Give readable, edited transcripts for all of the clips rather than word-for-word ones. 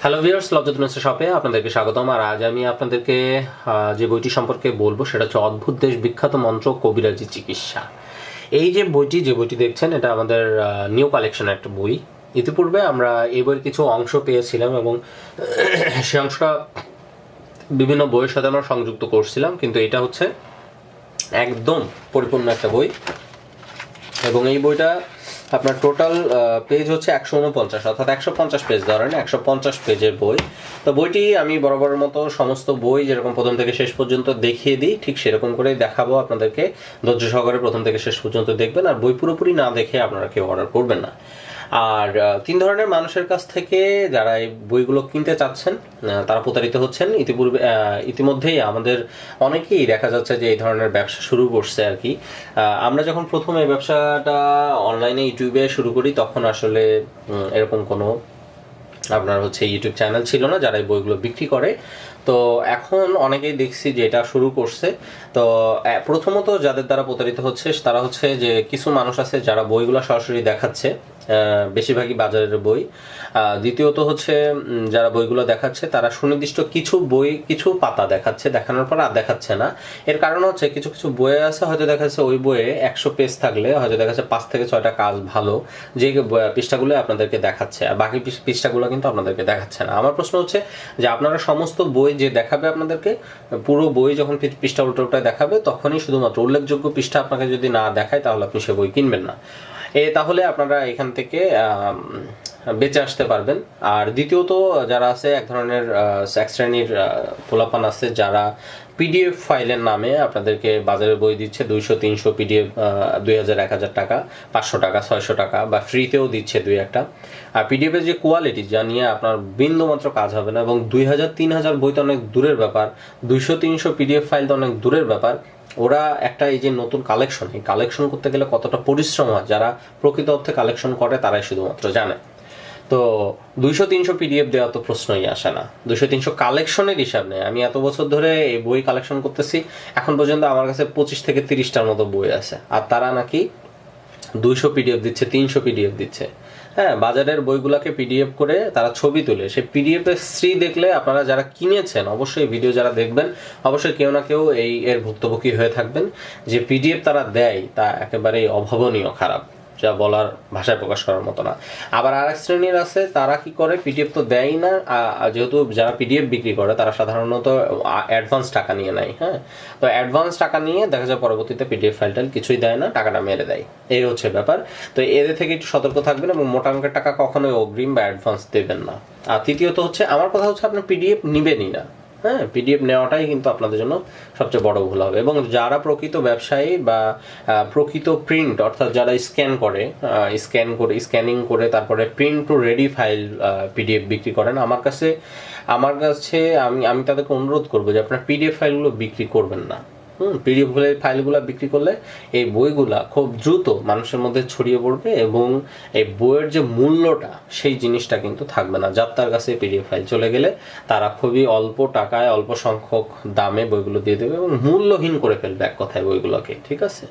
Hello viewers, লজ্জাতুন শপে আপনাদেরকে স্বাগতম। আর আজ আমি আপনাদেরকে যে বইটি সম্পর্কে বলবো সেটা হচ্ছে অদ্ভুত দেশ বিখ্যাত মন্ত্র কবিরাজি চিকিৎসা। এই যে বইটি দেখছেন, এটা আমাদের নিউ কালেকশন একটা বই। ইতিপূর্বে আমরা এই বইয়ের কিছু অংশ পেয়েছিলাম এবং সে অংশটা বিভিন্ন বইয়ের সাথে আমরা সংযুক্ত করছিলাম, কিন্তু এটা হচ্ছে একদম পরিপূর্ণ একটা বই। এবং এই বইটা আপনার টোটাল পেজ হচ্ছে 149, অর্থাৎ 150 পেজ ধরেন, 150 পেজের বই। তো বইটি আমি বরাবরের মতো সমস্ত বই যেরকম প্রথম থেকে শেষ পর্যন্ত দেখিয়ে দিই, ঠিক সেরকম করেই দেখাবো আপনাদেরকে। ধৈর্য সহকারে প্রথম থেকে শেষ পর্যন্ত দেখবেন, আর বই পুরোপুরি না দেখে আপনারা কেউ অর্ডার করবেন না। আর তিন ধরনের মানুষের কাছ থেকে যারা এই বইগুলো কিনতে চাচ্ছেন তারা প্রতারিত হচ্ছেন। ইতিমধ্যেই আমাদের অনেকেই দেখা যাচ্ছে যে এই ধরনের ব্যবসা শুরু করছে আর কি। আমরা যখন প্রথম এই ব্যবসাটা অনলাইনে ইউটিউবে শুরু করি তখন আসলে এরকম কোনো আপনার হচ্ছে ইউটিউব চ্যানেল ছিল না যারা এই বইগুলো বিক্রি করে। তো এখন অনেকেই দেখছি যে এটা শুরু করছে। তো প্রথমত যাদের দ্বারা প্রতারিত হচ্ছে তারা হচ্ছে যে কিছু মানুষ আছে যারা বইগুলো সরাসরি দেখাচ্ছে, বেশিরভাগই বাজারের বই। দ্বিতীয়ত হচ্ছে যারা বইগুলো দেখাচ্ছে তারা সুনির্দিষ্ট কিছু পাতা দেখাচ্ছে, দেখানোর পর আর দেখাচ্ছে না। এর কারণ হচ্ছে কিছু কিছু বইয়ে আছে, হয়তো দেখাচ্ছে ওই বইয়ে 100 পেজ থাকলে হয়তো দেখাচ্ছে 5 থেকে 6টা কাজ ভালো, যে পৃষ্ঠাগুলো আপনাদেরকে দেখাচ্ছে, আর বাকি পৃষ্ঠাগুলো কিন্তু আপনাদেরকে দেখাচ্ছে না। আমার প্রশ্ন হচ্ছে যে আপনারা সমস্ত বই যে দেখাবে আপনাদেরকে, পুরো বই যখন পৃষ্ঠা উল্টোটায় দেখাবে তখনই শুধুমাত্র উল্লেখযোগ্য পৃষ্ঠা আপনাকে যদি না দেখায় তাহলে আপনি সে বই কিনবেন না। তাহলে আপনারা এখান থেকে বেঁচে আসতে পারবেন। আর দ্বিতীয়ত যারা আছে এক ধরনের এক শ্রেণীর পোলাপান আছে যারা পিডিএফ ফাইলের নামে আপনাদেরকে বাজারে বই দিচ্ছে 200-300 পিডিএফ, 2000-1000 টাকা, 500 টাকা, 600 টাকা, বা ফ্রিতেও দিচ্ছে 2-1টা। আর পিডিএফের যে কোয়ালিটি যা নিয়ে আপনার বিন্দুমাত্র কাজ হবে না, এবং 2000-3000 বই তো অনেক দূরের ব্যাপার, 200-300 পিডিএফ ফাইল তো অনেক দূরের ব্যাপার। ওরা একটা এই যে নতুন কালেকশন, এই কালেকশন করতে গেলে কতটা পরিশ্রম হয় যারা প্রকৃত অর্থে কালেকশন করে তারাই শুধুমাত্র জানে। তো 200-300 পিডিএফ দেওয়া তো প্রশ্নই আসে না। 200-300 কালেকশনের হিসাব নেই। আমি এত বছর ধরে এই বই কালেকশন করতেছি, এখন পর্যন্ত আমার কাছে 25 থেকে 30টার মতো বই আছে, আর তারা নাকি 200 পিডিএফ দিচ্ছে, 300 পিডিএফ দিচ্ছে। হ্যাঁ, বাজারের বইগুলোকে পিডিএফ করে তারা ছবি তুলে সেই পিডিএফ এর শ্রী দেখলে আপনারা যারা কিনেছেন, অবশ্যই ভিডিও যারা দেখবেন অবশ্যই কেউ না কেউ এর ভুক্তভোগী হয়ে থাকবেন। যে পিডিএফ তারা দেয় তা একেবারেই অভাবনীয় খারাপ, যা বলার ভাষায় প্রকাশ করার মতো না। আবার আরেক শ্রেণীর আছে, তারা কি করে, পিডিএফ তো দেয় না, যেহেতু যারা পিডিএফ বিক্রি করে তারা সাধারণত অ্যাডভান্স টাকা নিয়ে নেয়। হ্যাঁ, তো অ্যাডভান্স টাকা নিয়ে দেখা যায় পরবর্তীতে পিডিএফ ফাইলটা কিছুই দেয় না, টাকাটা মেরে দেয়। এই হচ্ছে ব্যাপার। তো এদের থেকে একটু সতর্ক থাকবেন এবং মোটা অঙ্কের টাকা কখনোই অগ্রিম বা অ্যাডভান্স দেবেন না। আর তৃতীয়ত হচ্ছে, আমার কথা হচ্ছে আপনি পিডিএফ নিবেনই না। হ্যাঁ, পিডিএফ নেওয়াটাই কিন্তু আপনাদের জন্য সবচেয়ে বড় ভুল হবে। এবং যারা প্রকৃত ব্যবসায়ী বা প্রকৃত প্রিন্ট, অর্থাৎ যারা স্ক্যানিং করে তারপরে print to ready file PDF বিক্রি করেন, আমার কাছে আমি তাদেরকে অনুরোধ করবো যে আপনার পিডিএফ ফাইলগুলো বিক্রি করবেন না। পিডিএফ ফাইলগুলো বিক্রি করলে এই বইগুলা খুব দ্রুত মানুষের মধ্যে ছড়িয়ে পড়বে এবং এই বইয়ের যে মূল্যটা সেই জিনিসটা কিন্তু থাকবে না। যার তার কাছে পিডিএফ ফাইল চলে গেলে তারা খুবই অল্প টাকায় অল্প সংখ্যক দামে বইগুলো দিয়ে দেবে এবং মূল্যহীন করে ফেলবে এক কথায় বইগুলোকে। ঠিক আছে,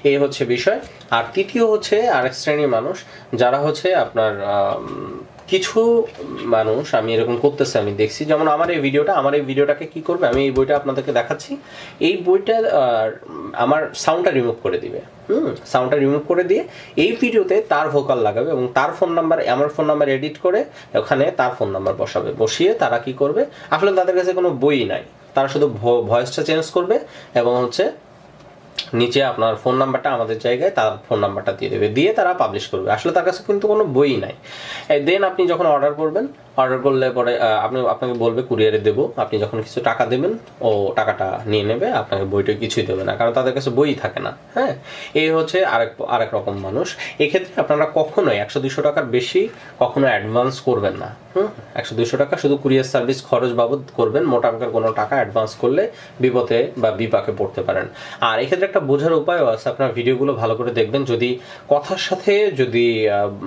এই হচ্ছে বিষয়। আর তৃতীয় হচ্ছে আরেক শ্রেণীর মানুষ যারা হচ্ছে আপনার কিছু মানুষ আমি এরকম করতেছে, আমি দেখছি। যেমন আমার এই ভিডিওটাকে কি করবে, আমি এই বইটা আপনাদেরকে দেখাচ্ছি, এই বইটা আমার সাউন্ডটা রিমুভ করে দিবে। সাউন্ডটা রিমুভ করে দিয়ে এই ভিডিওতে তার ভোকাল লাগাবে এবং তার ফোন নাম্বার, আমার ফোন নাম্বার এডিট করে ওখানে তার ফোন নাম্বার বসিয়ে তারা কি করবে, আসলে তাদের কাছে কোনো বই নাই, তারা শুধু ভয়েসটা চেঞ্জ করবে এবং হচ্ছে নিচে আপনার ফোন নাম্বারটা আমাদের জায়গায় তার ফোন নাম্বারটা দিয়ে দেবে, দিয়ে তারা পাবলিশ করবে। আসলে তার কাছে কিন্তু কোনো বই নাই। দেন আপনি যখন অর্ডার করলে পরে আপনাকে বলবে কুরিয়ারে দেবো, আপনি যখন কিছু টাকা দেবেন ও টাকাটা নিয়ে নেবে, আপনাকে বইটা কিছুই দেবে না, কারণ তাদের কাছে বই থাকে না। হ্যাঁ, এই হচ্ছে আরেক রকম মানুষ। এক্ষেত্রে আপনারা কখনোই 100-200 টাকার বেশি কখনো অ্যাডভান্স করবেন না। 100-200 টাকা শুধু কুরিয়ার সার্ভিস খরচ বাবদ করবেন, মোটা অঙ্কের কোনো টাকা অ্যাডভান্স করলে বিপদে বা বিপাকে পড়তে পারেন। আর এক্ষেত্রে একটা বোঝার উপায়ও আছে, আপনার ভিডিওগুলো ভালো করে দেখবেন। যদি কথার সাথে যদি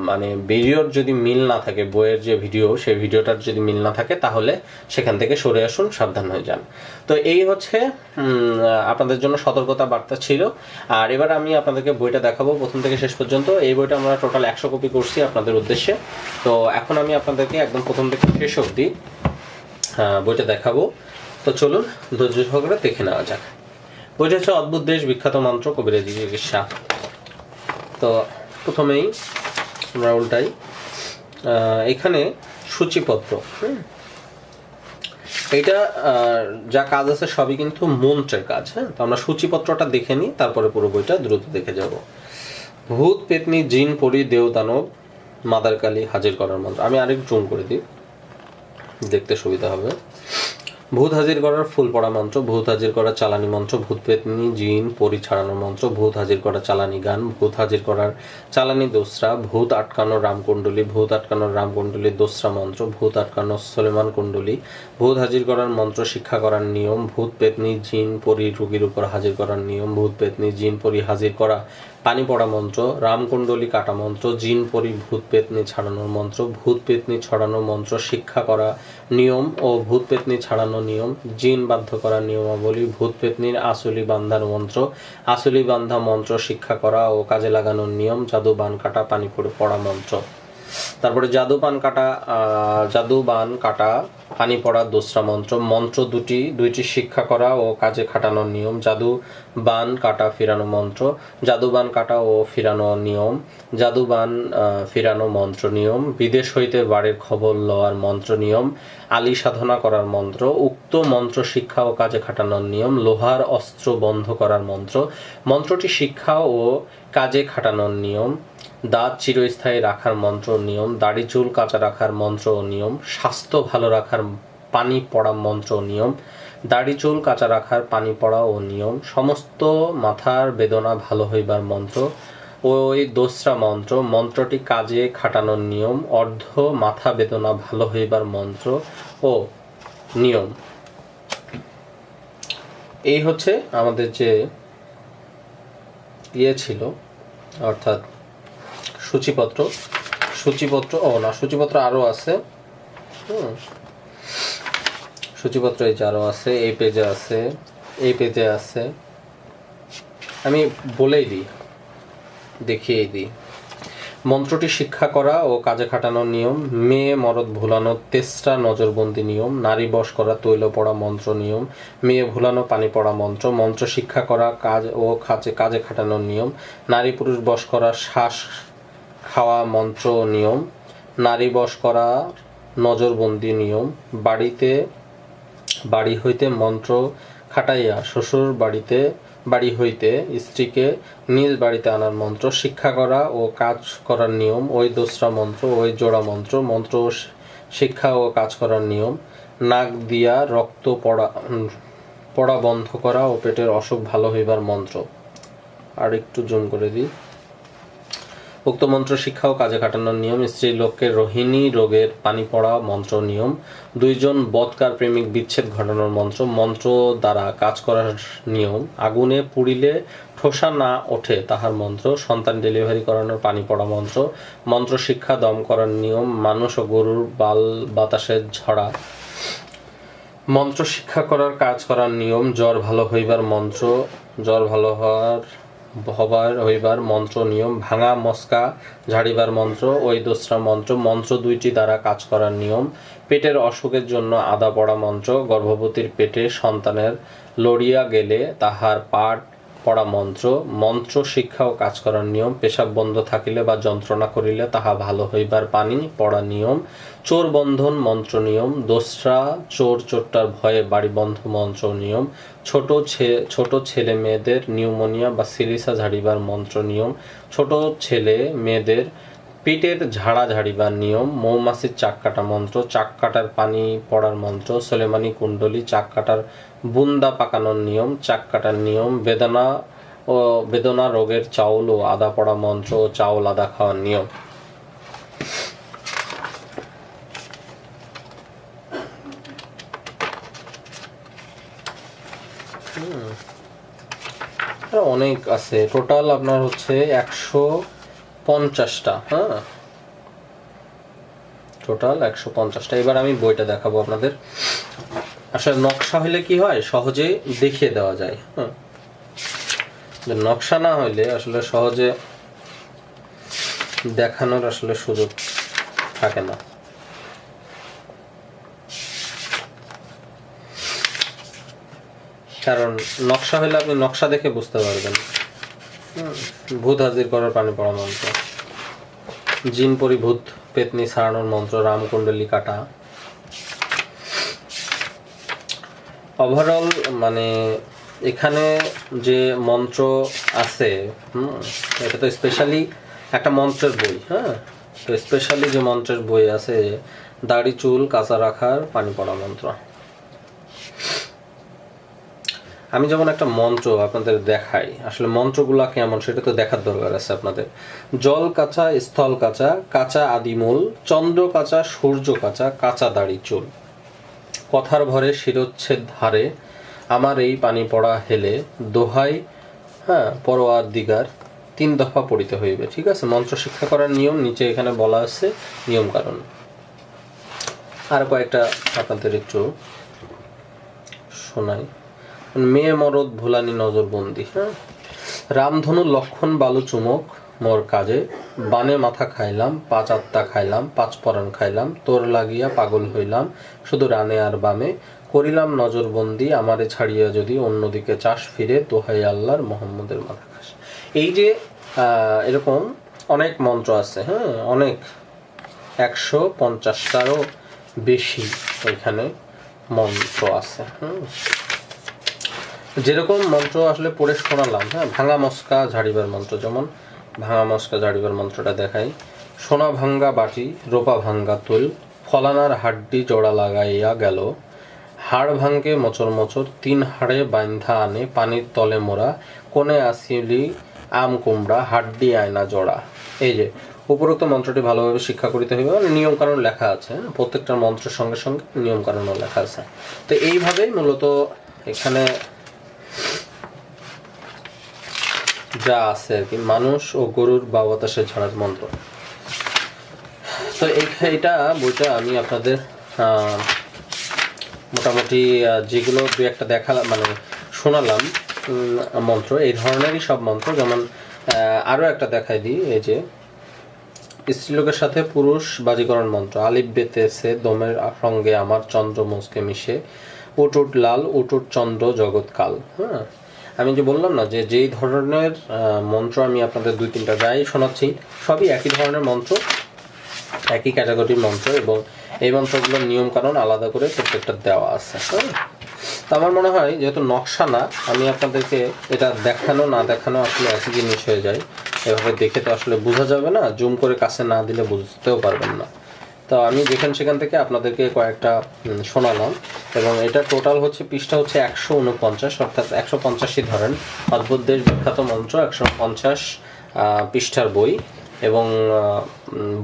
মানে ভিডিওর যদি মিল না থাকে, বইয়ের যে ভিডিও সেই ভিডিওটার যদি মিল না থাকে, তাহলে সেখান থেকে সরে আসুন, সাবধান হয়ে যান। তো এই হচ্ছে আপনাদের জন্য সতর্কতা বার্তা ছিল। আর এবার আমি আপনাদেরকে বইটা দেখাবো প্রথম থেকে শেষ পর্যন্ত। এই বইটা আমরা টোটাল 100 কপি করছি আপনাদের উদ্দেশ্যে। তো এখন আমি আপনাদেরকে একদম প্রথম থেকে শেষ অবধি বইটা দেখাবো। তো চলুন ধৈর্য সহকারে দেখে নেওয়া যাক। বইটা হচ্ছে অদ্ভুত দেশ, বিখ্যাত মন্ত্র, কবিরাজি চিকিৎসা। তো প্রথমেই আমরা উল্টাই, এখানে সূচিপত্র, এইটা যা কাজ আছে সবই কিন্তু মন্ত্রের কাজ। হ্যাঁ, তো আমরা সূচিপত্রটা দেখে নিই, তারপরে পুরো বইটা দ্রুত দেখে যাব। ভূত, পেতনি, জিন, পরি, দেব, দানব, মাদার কালী হাজির করার মন্ত্র। আমি আরেক জুম করে দিই, দেখতে সুবিধা হবে। ভূত হাজির করার ফুল পড়া মন্ত্র, ভূত হাজির করার চালানি মন্ত্র, ভূত, পেতনি, জিন, পরি ছাড়ানোর মন্ত্র, ভূত হাজির করার চালানি গান, ভূত হাজির করার চালানি দোসরা, ভূত আটকানোর রামকুণ্ডলী, ভূত আটকানোর রামকুণ্ডলীর দোসরা মন্ত্র, ভূত আটকানোর সলেমান কুণ্ডলী, ভূত হাজির করার মন্ত্র শিক্ষা করার নিয়ম, ভূত, পেতনি, জিন, পরি রোগীর উপর হাজির করার নিয়ম, ভূত, পেতনি, জিন, পরি হাজির করা পানি পড়া মন্ত্র, রামকুণ্ডলী কাটা মন্ত্র, জিন, পরি, ভূত, পেতনি ছাড়ানোর মন্ত্র, ভূত, পেতনি ছড়ানোর মন্ত্র শিক্ষা করা নিয়ম ও ভূত, পেতনি ছাড়ানোর নিয়ম, জিন বাধ্য করার নিয়মাবলী, ভূত, পেতনির আসলি বান্ধার মন্ত্র, আসলি বান্ধা মন্ত্র শিক্ষা করা ও কাজে লাগানোর নিয়ম, জাদু বান কাটা পানি পড়া মন্ত্র। তারপরে জাদু বান কাটা পানি পড়া দোসরা মন্ত্র, মন্ত্র দুইটি শিক্ষা করা ও কাজে খাটানোর নিয়ম, জাদু বান কাটা ফিরানো মন্ত্র, জাদু বান কাটা ও ফিরানো নিয়ম, জাদু বান ফিরানো মন্ত্র নিয়ম, বিদেশ হইতে বাড়ির খবর লওয়ার মন্ত্র নিয়ম, আলী সাধনা করার মন্ত্র, উক্ত মন্ত্র শিক্ষা ও কাজে খাটানোর নিয়ম, লোহার অস্ত্র বন্ধ করার মন্ত্র, মন্ত্রটি শিক্ষা ও কাজে খাটানোর নিয়ম, দাঁত চিরস্থায়ী রাখার মন্ত্র নিয়ম, দাড়ি চুল কাঁচা রাখার মন্ত্র ও নিয়ম, স্বাস্থ্য ভালো রাখার পানি পড়া মন্ত্র নিয়ম, দাড়ি চুল কাঁচা রাখার পানি পড়া ও নিয়ম, সমস্ত মাথার বেদনা ভালো হইবার মন্ত্র, ওই দোসরা মন্ত্র, মন্ত্রটি কাজে খাটানোর নিয়ম, অর্ধ মাথা বেদনা ভালো হইবার মন্ত্র ও নিয়ম। এই হচ্ছে আমাদের যে ছিল, অর্থাৎ সূচিপত্র। সূচিপত্র আরো আছে। সূচিপত্র এই যে আরো আছে, এই পেজে আছে। আমি বলেই দিই, দেখিয়ে দিই। মন্ত্রটি শিক্ষা করা ও কাজে খাটানোর নিয়ম, মেয়ে মরদ ভুলানো তেসরা নজরবন্দি নিয়ম, নারী বশ করা তৈল পড়া মন্ত্র নিয়ম, মেয়ে ভুলানো পানি পড়া মন্ত্র, মন্ত্র শিক্ষা করা কাজ ও কাজে খাটানোর নিয়ম, নারী পুরুষ বশ করা শ্বাস খাওয়া মন্ত্র নিয়ম, নারী বশ করা নজরবন্দি নিয়ম, বাড়ি হইতে মন্ত্র খাটাইয়া শ্বশুর বাড়ি হইতে স্ত্রীকে নিজ বাড়িতে আনার মন্ত্র শিক্ষা করা ও কাজ করার নিয়ম, ওই দোসরা মন্ত্র, ওই জোড়া মন্ত্র, মন্ত্র শিক্ষা ও কাজ করার নিয়ম, নাক দিয়া রক্ত পড়া বন্ধ করা ও পেটের অসুখ ভালো হইবার মন্ত্র। আর একটু জুম করে দিই। উক্ত মন্ত্র শিক্ষা ও কাজে খাটানোর নিয়ম, স্ত্রী লোককে রোহিণী রোগের পানি পড়া মন্ত্র নিয়ম, দুইজন বৎকার প্রেমিক বিচ্ছেদ ঘটানোর মন্ত্র, মন্ত্র দ্বারা কাজ করার নিয়ম, আগুনে পুড়িলে ঠোসা না ওঠে তাহার মন্ত্র, সন্তান ডেলিভারি করানোর পানি পড়া মন্ত্র, মন্ত্র শিক্ষা দম করার নিয়ম, মানুষ ও গরুর বাল বাতাসে ঝরা মন্ত্র শিক্ষা করার কাজ করার নিয়ম, জ্বর ভালো হইবার মন্ত্র, জ্বর ভালো হইবার মন্ত্র নিয়ম, ভাঙা মস্কা ঝাড়িবার মন্ত্র, ওই দোসরা মন্ত্র, মন্ত্র দুইটি দ্বারা কাজ করার নিয়ম, পেটের অসুখের জন্য আদা পড়া মন্ত্র, গর্ভবতীর পেটে সন্তানের লড়িয়া গেলে তাহার পাঠ পড়া মন্ত্র, মন্ত্র শিক্ষা ও কাজ করার নিয়ম, পেশাব বন্ধ থাকিলে বা যন্ত্রণা করিলে তাহা ভালো হইবার পানি পড়া নিয়ম, চোর বন্ধন মন্ত্র নিয়ম, দোসরা চোরটার ভয়ে বাড়ি বন্ধ মন্ত্র নিয়ম, ছোট ছেলে মেয়েদের নিউমোনিয়া বা সিলিসা ঝাড়িবার মন্ত্র নিয়ম, ছোট ছেলে মেয়েদের পিঠের ঝাড়া ঝাড়িবার নিয়ম, মৌমাছির চাক কাটা মন্ত্র, চাক কাটার পানি পড়ার মন্ত্র, সোলেমানি কুণ্ডলী, চাক কাটার বুন্দা পাকানোর নিয়ম, চাক কাটার নিয়ম, বেদনা রোগের চাউল ও আদা পড়া মন্ত্র ও চাউল আদা খাওয়ার নিয়ম। অনেক আছে, টোটাল আপনার হচ্ছে 150টা। হ্যাঁ, টোটাল 150টা। এবার আমি বইটা দেখাবো আপনাদের। আসলে নকশা হইলে কি হয়, সহজে দেখিয়ে দেওয়া যায়। হ্যাঁ, নকশা না হইলে আসলে সহজে দেখানোর আসলে সুযোগ থাকে না। কারণ নকশা হইলে আপনি নকশা দেখে বুঝতে পারবেন। ভূত হাজির করার পানি পড়া মন্ত্র, জিন পরিভূত পেতনি ছাড়ানোর মন্ত্র, রামকুণ্ডলী কাটা। ওভারঅল মানে এখানে যে মন্ত্র আছে, এটা তো স্পেশালি একটা মন্ত্রের বই। হ্যাঁ, তো স্পেশালি যে মন্ত্রের বই আছে, দাড়ি চুল কাঁচা রাখার পানি পড়া মন্ত্র। আমি যেমন একটা মন্ত্র আপনাদের দেখাই, আসলে মন্ত্রগুলা কেমন সেটা তো দেখার দরকার আছে আপনাদের। জল কাঁচা, স্থল কাঁচা, কাঁচা আদিমূল, চন্দ্র কাঁচা, সূর্য কাঁচা, কাঁচা দাড়ি চুল, কথার ভরে শিরোচ্ছেদ ধারে, আমার এই পানি পড়া হেলে, দোহাই হ্যাঁ পরোয়ার দিগার, 3 দফা পড়িতে হইবে। ঠিক আছে, মন্ত্র শিক্ষা করার নিয়ম নিচে এখানে বলা আছে, নিয়ম কারণ। আর কয়েকটা আপনাদের একটু শোনাই। মেয়ে মরদ ভোলানি নজরবন্দি। হ্যাঁ, রামধনু লক্ষণ বালু চুমক মোর কাজে, বানে মাথা খাইলাম, 5 আত্মা খাইলাম, 5 পরাণ খাইলাম, তোর লাগিয়া পাগল হইলাম, শুধু রানে আর বামে, করিলাম নজরবন্দি, আমারে ছাড়িয়া যদি অন্যদিকে চাষ ফিরে, দোহাই আল্লাহর মোহাম্মদের মাথা খাস। এই যে এরকম অনেক মন্ত্র আছে। হ্যাঁ, অনেক 150টারও বেশি এখানে মন্ত্র আছে। যেরকম মন্ত্র আসলে পড়ে শোনালাম। হ্যাঁ, ভাঙা মস্কা ঝাড়িবার মন্ত্র, যেমন ভাঙা মস্কা ঝাড়িবার মন্ত্রটা দেখাই। সোনা ভাঙ্গা বাটি, রোপা ভাঙ্গা তুল, ফলানার হাড্ডি জোড়া লাগাইয়া গেল, হাড় ভাঙ্গে মোচর মোচর, 3 হাড়ে বাইন্ধা আনে, পানির তলে মোড়া, কোণে আসিলি আম কুমড়া, হাড্ডি আয়না জোড়া। এই যে উপরোক্ত মন্ত্রটি ভালোভাবে শিক্ষা করিতে হইবে, মানে নিয়ম কানুন লেখা আছে। প্রত্যেকটা মন্ত্রের সঙ্গে সঙ্গে নিয়ম কানুনও লেখা আছে। তো এইভাবেই মূলত এখানে যা আছে আর কি, মানুষ ও গরুর বা বাতাসে ঝাড়ার মন্ত্র। তো এইটা বইটা আমি আপনাদের মোটামুটি যেগুলো 2-1টা দেখালাম মানে শোনালাম মন্ত্র, এই ধরনেরই সব মন্ত্র। যেমন আরও একটা দেখাই দিই, এই যে স্ত্রীলোকের সাথে পুরুষ বাজিকরণ মন্ত্র। আলিফ বেতেছে দমের সঙ্গে আমার, চন্দ্র মুসকে মিশে, উটুট লাল উটুট চন্দ্র জগৎকাল। হ্যাঁ, আমি যে বললাম না যে যেই ধরনের মন্ত্র আমি আপনাদের 2-3টা যাই শোনাচ্ছি, সবই একই ধরনের মন্ত্র, একই ক্যাটাগরির মন্ত্র, এবং এই মন্ত্রগুলোর নিয়ম কারণ আলাদা করে প্রত্যেকটা দেওয়া আছে। হ্যাঁ, তো আমার মনে হয় যেহেতু নকশা না, আমি আপনাদেরকে এটা দেখানো না দেখানো আসলে একই জিনিস হয়ে যায়। এভাবে দেখে তো আসলে বোঝা যাবে না, জুম করে কাছে না দিলে বুঝতেও পারবেন না। তো আমি সেখান থেকে আপনাদেরকে কয়েকটা শোনালাম, এবং এটা টোটাল হচ্ছে পৃষ্ঠা হচ্ছে 149, অর্থাৎ 150ই ধরেন। অদ্ভুত দেশ বিখ্যাত মন্ত্র 150 পৃষ্ঠার বই, এবং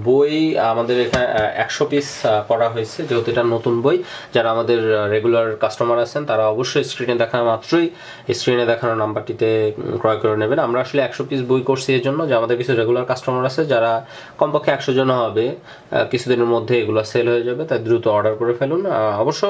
বই আমাদের এখানে 100 পিস করা হয়েছে, যেহেতু এটা নতুন বই। যারা আমাদের রেগুলার কাস্টমার আছেন তারা অবশ্যই স্ক্রিনে দেখানো মাত্রই স্ক্রিনে দেখানো নাম্বারটিতে ক্রয় করে নেবেন। আমরা আসলে 100 পিস বই করছি এর জন্য যে আমাদের কিছু রেগুলার কাস্টমার আছে যারা কমপক্ষে 100 জন হবে, কিছুদিনের মধ্যে এগুলো সেল হয়ে যাবে, তাই দ্রুত অর্ডার করে ফেলুন। অবশ্য